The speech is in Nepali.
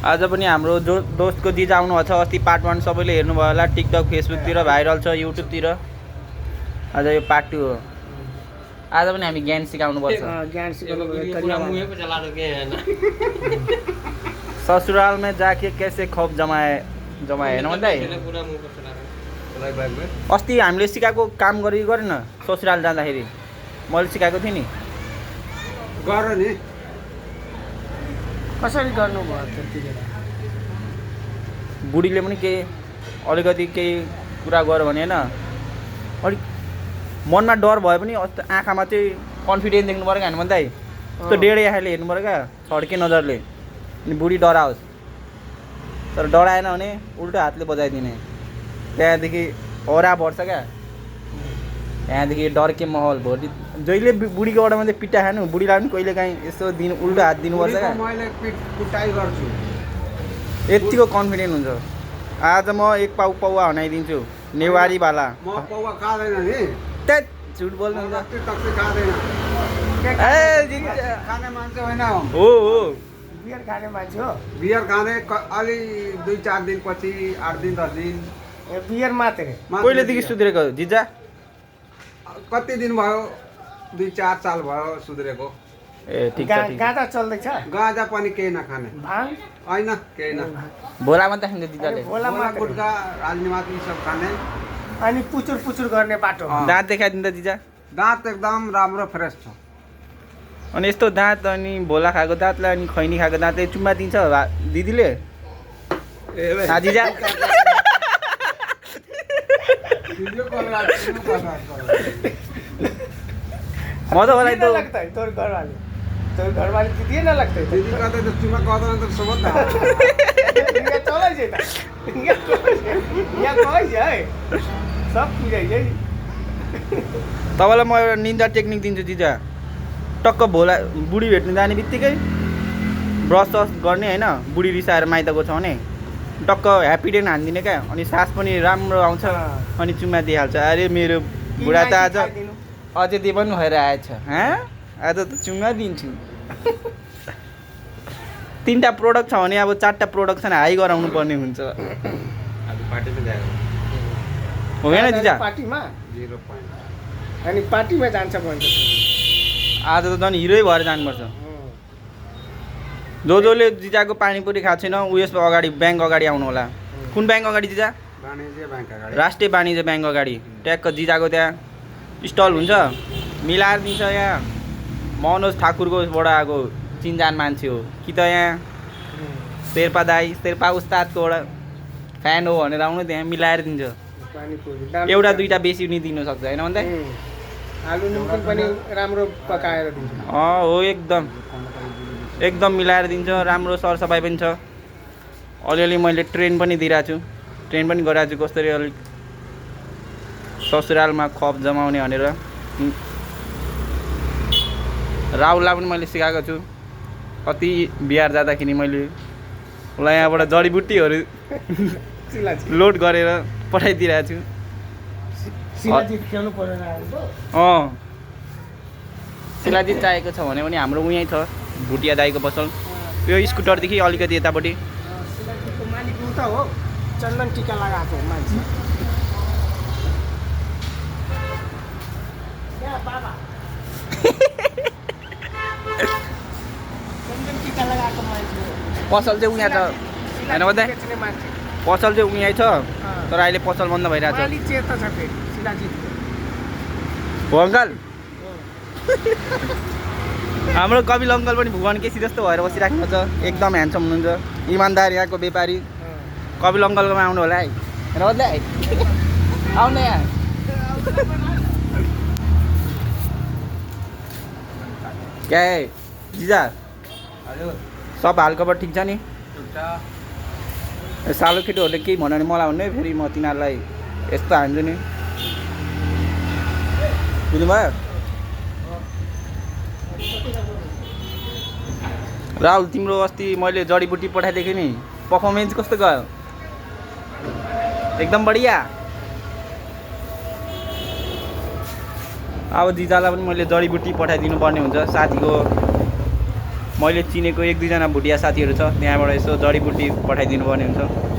आज पनि हाम्रो दोस्तको जिजा आउनुभएको छ। अस्ति पार्ट 1 सबैले हेर्नुभयो होला, टिकटक फेसबुकतिर भाइरल छ, युट्युबतिर। आज यो पार्ट 2 हो। आज पनि हामी ज्ञान सिकाउनु पर्छ। ससुराल में जाके कैसे खौफ जमाए हैन भन्दै अस्ति हामीले सिकाएको काम गरेन ससुराल जाँदाखेरि मैले सिकाएको थिएँ नि। गर नि कसरी गर्नु भयो त्यतिखेर? बुढीले पनि केही अलिकति केही कुरा गर्यो भने हैन अलिक मनमा डर भए पनि आँखामा चाहिँ कन्फिडेन्स देख्नु पर्यो हैन भन्दै। त्यो डेढे आँखाले हेर्नु पर्यो क्या, छड्के नजरले। अनि बुढी डराओस्, तर डराएन भने उल्टो हातले बजाइदिने। त्यहाँदेखि औरा बढ्छ क्या, त्यहाँदेखि डरके माहौल भोलि जहिले बुढीको एउटा मात्रै पिट्टा खानु, बुढीलाई पनि कहिले काहीँ यसो दिनु, उल्टो हात दिनुपर्छ क्या। मैले कुटाइ गर्छु, यतिको कन्फिडेन्ट हुन्छ। आज म एक पाउ पौवा हनाइदिन्छु नेवारीवाला। म पौवा खाँदैन नि, त्यही झुट बोल्नुहुन्छ। खाँदैन खाने मान्छे होइन हो बियर खाने मान्छे हो। बियर खाने अलि 2-4 दिन पछि 8 दिन 10 दिन बियर मात्रै। कहिलेदेखि सुध्रेको जिजा? कति दिन भयो? 2-4 साल भयो सुध्रेको। ए ठिक छ ठिक। गाँजा चल्दैछ? गाँजा पनि केही नखाने, भाङ होइन केही न। भोला मात्रै खान्छ जिजाले। भोला मात्रै, गुट्का राजनीति यी सब खाने। अनि पुचुर पुचुर गर्ने बाटो। दाँत देखाइदिन्छ जिजा? दाँत एकदम राम्रो फ्रेस छ। अनि यस्तो दाँत अनि भोला खाएको दाँतलाई अनि खैनी खाएको दाँतले चुम्मा दिन्छ दिदीले? जिजा म त मलाई त तोर घरवाली दिदी न लगता है। दीदी कहते तो चुमा कहता तो सब था ये चलै छै त यहाँ कहै छै सब बुझै छै। तपाईँलाई म एउटा निन्जा टेक्निक दिन्छु जिजा। टक्क भोला बुढी भेट्नु जाने बित्तिकै ब्रस गर्ने होइन, बुढी रिसाएर माइत गएको छ भने टक्क ह्याप्पीडेन्ट हानिदिने क्या। अनि सास पनि राम्रो आउँछ, अनि चुम्मा दिइहाल्छ। अरे मेरो बुढा त आज अझै त्यो पनि भएर आएछ, आज त चुम्मा दिन्छु। 3टा प्रोडक्ट छ भने अब 4टा प्रोडक्सन हाई गराउनु पर्ने हुन्छ। हो होइन जिजा? पार्टीमा 0 अनि पार्टीमा जान्छ भन्छ। आज त झन् हिरै भएर जानुपर्छ। जसले जिजाको पानीपुरी खाएको छैन ऊ यसमा अगाडि ब्याङ्क अगाडि आउनु होला। कुन ब्याङ्क अगाडि जिजा? वाणिज्य ब्याङ्क अगाडि, राष्ट्रिय वाणिज्य ब्याङ्क अगाडि। ट्याक्क जिजाको त्यहाँ स्टल हुन्छ, मिलाएर दिन्छ। यहाँ मनोज ठाकुरकोबाट आएको चिनजान मान्छे हो कि त यहाँ शेर्पा दाई, शेर्पा उस्तादकोबाट फ्यान हो भनेर आउनु, त्यहाँ मिलाएर दिन्छ। एउटा 2टा बेसी नि दिनु सक्छ होइन भन्दा? आलु निमकिन पनि राम्रो पकाएर दिन्छ। हो एकदम मिलाएर दिन्छ। राम्रो सरसफाइ पनि छ। अलिअलि मैले ट्रेन पनि दिइरहेको छु, ट्रेन पनि गराएको छु कसरी अलिक ससुरालमा खप जमाउने भनेर। राहुललाई पनि मैले सिकाएको छु। कति बिहार जाँदाखेरि मैले उसलाई यहाँबाट जडीबुट्टीहरू लोड गरेर पठाइदिइरहेको छु। शिलाजित चाहिएको छ भने पनि हाम्रो उहीँ छ भुटिया दाईको पसल। यो स्कुटरदेखि अलिकति यतापट्टि। शिलाजितको मालिक उता हो, चन्दन टिका लगाएको मान्छे। बाबा चन्दन टिका लगाएको मान्छे। पसल चाहिँ उहाँ छ होइन भन्दा? पसल चाहिँ उहाँ छ, तर अहिले पसल बन्द भइरहेको छ। चेता छ फेरि शिलाजितको। हो अङ्कल? हाम्रो कपिल अङ्कल पनि भुवन केसी जस्तो भएर बसिराख्नु छ। एकदम ह्यान्डसम हुनुहुन्छ, इमान्दार यहाँको व्यापारी। कपिल अङ्कलकोमा आउनु होला है होइन भन्दा? आउनु यहाँ। क्या है जिजा? सब हालखबर ठिक छ नि? सालो केटोहरूले केही भन्यो भने मलाई भन्नु है, फेरि म तिनीहरूलाई यस्तो हान्छु नि। बुझ्नुभयो? राहुल तिम्रो अस्ति मैले जडीबुटी पठाइदिएको नि, पर्फर्मेन्स कस्तो गयो? एकदम बढिया। अब जिजालाई पनि मैले जडीबुटी पठाइदिनु पर्ने हुन्छ। साथीको मैले चिनेको 1-2 जना भुटिया साथीहरू छ, त्यहाँबाट यसो जडीबुटी पठाइदिनु पर्ने हुन्छ।